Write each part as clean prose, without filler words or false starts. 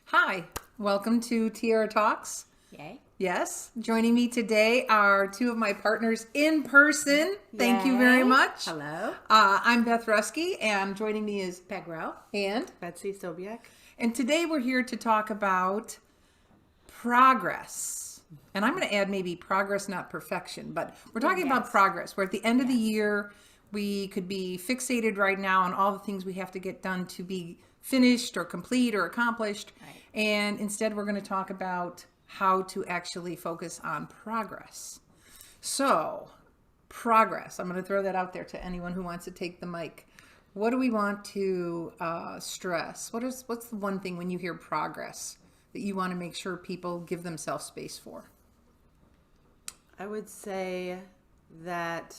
Hi, welcome to Tiara Talks. Yay. Yes, joining me today are two of my partners in person. Thank you very Yay. much. Hello. I'm Beth Ruske, and joining me is Peg Rowe. and Betsy Sobiech. and today we're here to talk about progress. And I'm going to add maybe progress, not perfection, but we're talking about Yes. progress. We're at the end of the Yes. year. We could be fixated right now on all the things we have to get done to be finished or complete or accomplished. Right. And instead, we're going to talk about how to actually focus on progress. So, progress. I'm going to throw that out there to anyone who wants to take the mic. What do we want to stress? What's the one thing when you hear progress that you want to make sure people give themselves space for? I would say that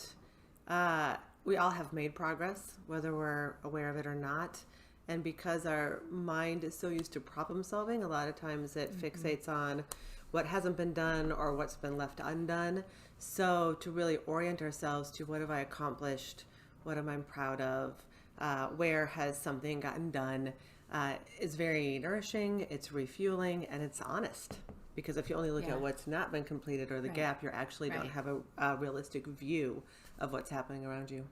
we all have made progress, whether we're aware of it or not. And because our mind is so used to problem solving, a lot of times it fixates on what hasn't been done or what's been left undone. So to really orient ourselves to what have I accomplished, what am I proud of, where has something gotten done, is very nourishing, it's refueling, and it's honest. Because if you only look Yeah. at what's not been completed or the Right. gap, you actually don't Right. have a realistic view of what's happening around you.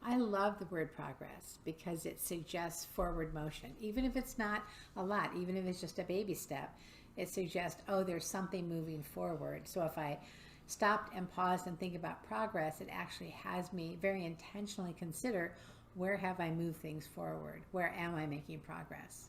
I love the word progress because it suggests forward motion. Even if it's not a lot, even if it's just a baby step, it suggests, oh, there's something moving forward. So if I stopped and paused and think about progress, it actually has me very intentionally consider, where have I moved things forward? Where am I making progress?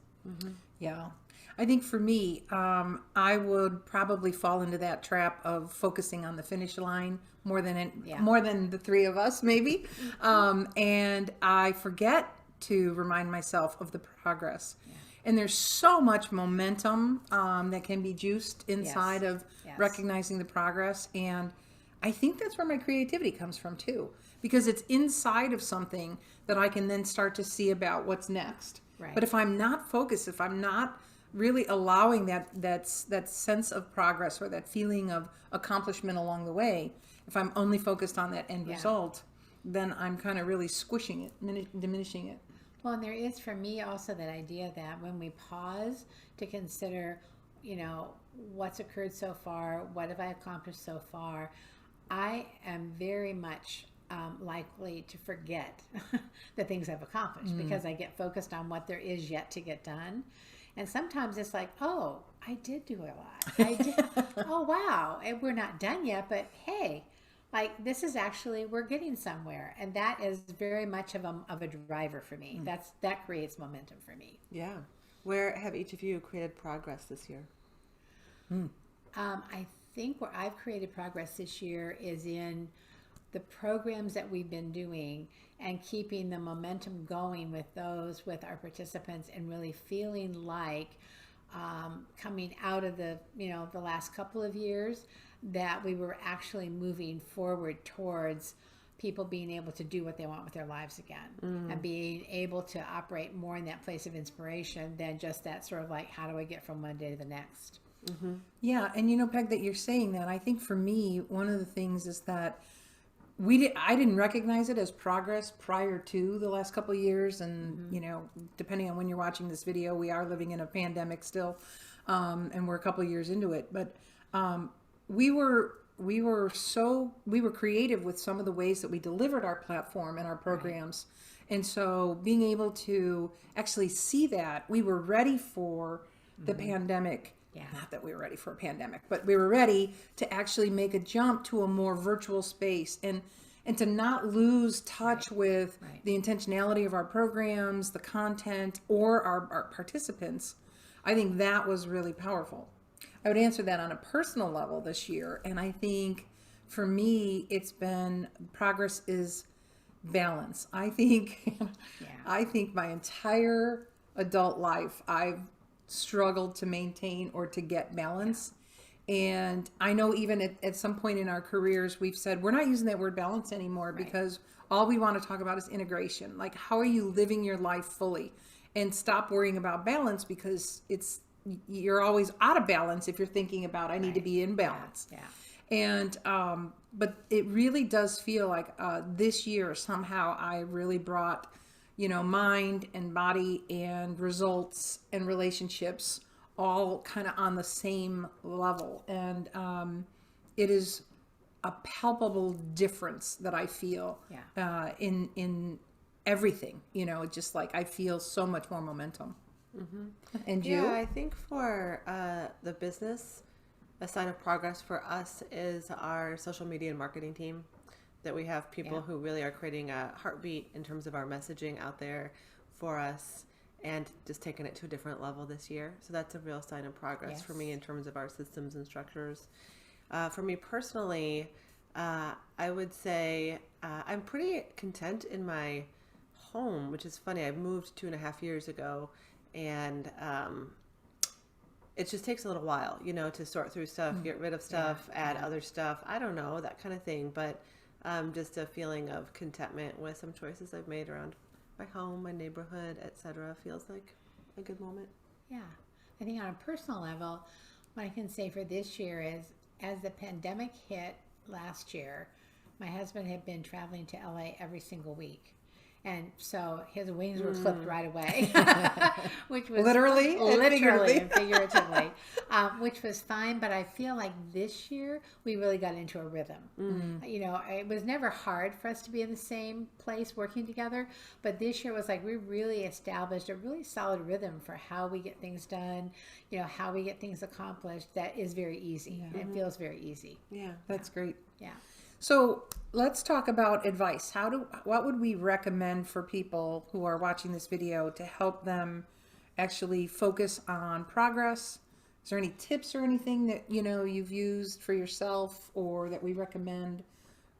Yeah. I think for me, I would probably fall into that trap of focusing on the finish line Yeah. more than the three of us, maybe. And I forget to remind myself of the progress. And there's so much momentum that can be juiced inside of Yes. recognizing the progress. And I think that's where my creativity comes from too, because it's inside of something that I can then start to see about what's next. Right. But if I'm not focused, if I'm not really allowing that sense of progress or that feeling of accomplishment along the way, if I'm only focused on that end Yeah. result, then I'm kind of really squishing it, diminishing it. Well, and there is for me also that idea that when we pause to consider, what's occurred so far, what have I accomplished so far, I am very much likely to forget the things I've accomplished because I get focused on what there is yet to get done. And sometimes it's like, oh, I did do a lot. I did. Oh, wow. And we're not done yet, but hey, like this is actually, we're getting somewhere. And that is very much of a driver for me. That creates momentum for me. Yeah. Where have each of you created progress this year? I think where I've created progress this year is in the programs that we've been doing and keeping the momentum going with those, with our participants, and really feeling like coming out of the last couple of years that we were actually moving forward towards people being able to do what they want with their lives again and being able to operate more in that place of inspiration than just that sort of like, how do I get from one day to the next? Yeah, and Peg, that you're saying that, I think for me, one of the things is that I didn't recognize it as progress prior to the last couple of years, and depending on when you're watching this video, we are living in a pandemic still, and we're a couple of years into it. But we were creative with some of the ways that we delivered our platform and our programs, and so being able to actually see that we were ready for the pandemic. Yeah. Not that we were ready for a pandemic, but we were ready to actually make a jump to a more virtual space and to not lose touch with the intentionality of our programs, the content, or our participants. I think that was really powerful. I would answer that on a personal level this year, and I think for me, progress is balance. I think I think my entire adult life I've struggled to maintain or to get balance. And I know even at some point in our careers, we've said we're not using that word balance anymore because all we want to talk about is integration. Like, how are you living your life fully? And stop worrying about balance, because you're always out of balance if you're thinking about, I need to be in balance. Yeah. And but it really does feel like this year somehow I really brought mind and body and results and relationships all kind of on the same level. And it is a palpable difference that I feel in everything. You know, just like I feel so much more momentum. Mm-hmm. And you? Yeah, I think for the business, a sign of progress for us is our social media and marketing team. That we have people who really are creating a heartbeat in terms of our messaging out there for us, and just taking it to a different level this year. So that's a real sign of progress for me in terms of our systems and structures. For me personally, I would say I'm pretty content in my home, which is funny. I moved 2.5 years ago, and it just takes a little while, you know, to sort through stuff, get rid of stuff, add other stuff. I don't know, that kind of thing. But just a feeling of contentment with some choices I've made around my home, my neighborhood, etc. feels like a good moment. Yeah. I think on a personal level, what I can say for this year is, as the pandemic hit last year, my husband had been traveling to LA every single week. And so his wings were clipped right away, which was literally and figuratively, which was fine. But I feel like this year we really got into a rhythm. You know, it was never hard for us to be in the same place working together, but this year was like we really established a really solid rhythm for how we get things done, you know, how we get things accomplished. That is very easy. It feels very easy. Yeah, that's great. Yeah. So let's talk about advice. What would we recommend for people who are watching this video to help them actually focus on progress? Is there any tips or anything that, you know, you've used for yourself or that we recommend?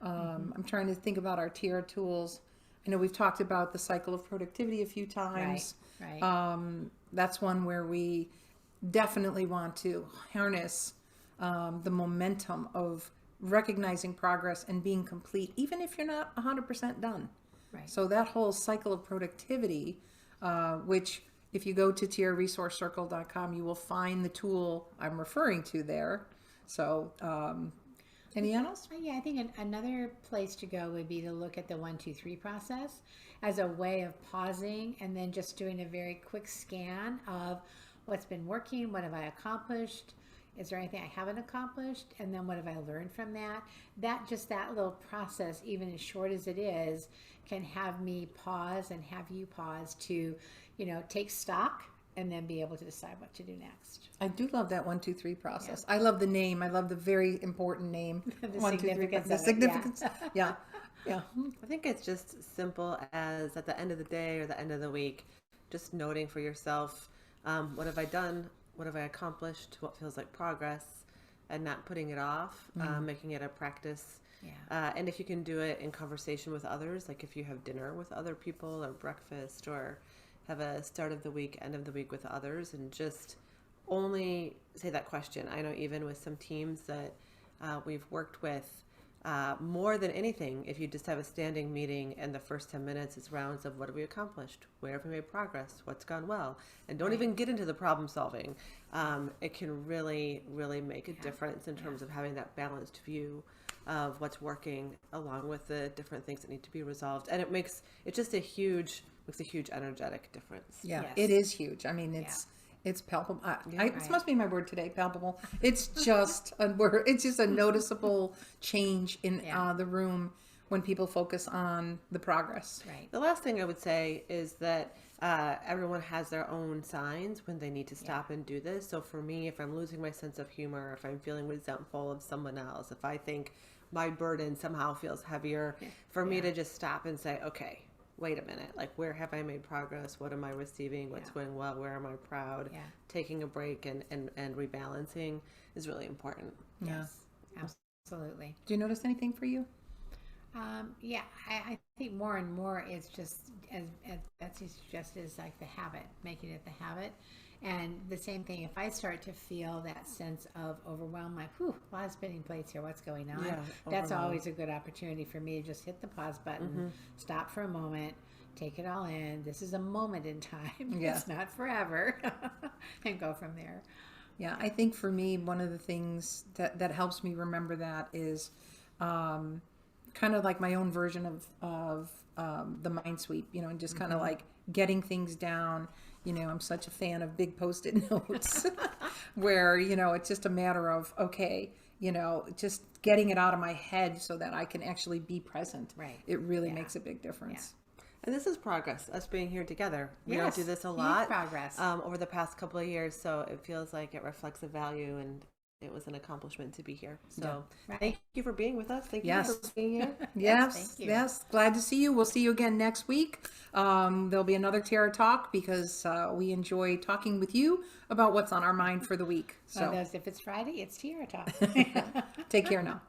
I'm trying to think about our Tiara tools. I know we've talked about the cycle of productivity a few times. Right. That's one where we definitely want to harness the momentum of recognizing progress and being complete, even if you're not 100% done. Right. So that whole cycle of productivity, which if you go to tiararesourcecircle.com, you will find the tool I'm referring to there. So any else? Yeah, I think another place to go would be to look at the 1, 2, 3 process as a way of pausing and then just doing a very quick scan of what's been working, what have I accomplished, is there anything I haven't accomplished? And then what have I learned from that? That little process, even as short as it is, can have me pause and have you pause to, you know, take stock and then be able to decide what to do next. I do love that 1, 2, 3 process. Yeah. I love the name. I love the very important name. The 1, 2, 3. The significance. Yeah. I think it's just simple as at the end of the day or the end of the week, just noting for yourself, what have I done? What have I accomplished? What feels like progress? And not putting it off, making it a practice. Yeah. And if you can do it in conversation with others, like if you have dinner with other people or breakfast or have a start of the week, end of the week with others, and just only say that question. I know even with some teams that we've worked with, more than anything, if you just have a standing meeting and the first 10 minutes is rounds of what have we accomplished, where have we made progress, what's gone well, and don't even get into the problem solving, it can really, really make a difference in terms of having that balanced view of what's working along with the different things that need to be resolved. And it makes a huge energetic difference. Yeah, It is huge. I mean, it's palpable. This must be my word today, palpable. It's just a word. It's just a noticeable change in the room when people focus on the progress. Right. The last thing I would say is that everyone has their own signs when they need to stop and do this. So for me, if I'm losing my sense of humor, if I'm feeling resentful of someone else, if I think my burden somehow feels heavier, for me to just stop and say, okay, wait a minute, like where have I made progress? What am I receiving? What's going well? Where am I proud? Taking a break and rebalancing is really important. Yes, absolutely. Do you notice anything for you? I think more and more it's just, as Betsy suggested, is like the habit, making it the habit. And the same thing, if I start to feel that sense of overwhelm, like, whew, a lot of spinning plates here, what's going on? That's always a good opportunity for me to just hit the pause button, stop for a moment, take it all in. This is a moment in time. It's not forever. And go from there. Yeah, I think for me, one of the things that helps me remember that is kind of like my own version of the mind sweep, you know, and just kind of like getting things down I'm such a fan of big Post-it notes where, it's just a matter of, okay, just getting it out of my head so that I can actually be present. Right. It really makes a big difference. And this is progress, us being here together. We Yes, don't do this a huge lot progress. over the past couple of years, so it feels like it reflects a value, and it was an accomplishment to be here. So thank you for being with us. Thank you for being here. Yes, thank you. yes. Glad to see you. We'll see you again next week. There'll be another Tiara Talk because we enjoy talking with you about what's on our mind for the week. So If it's Friday, it's Tiara Talk. take care now.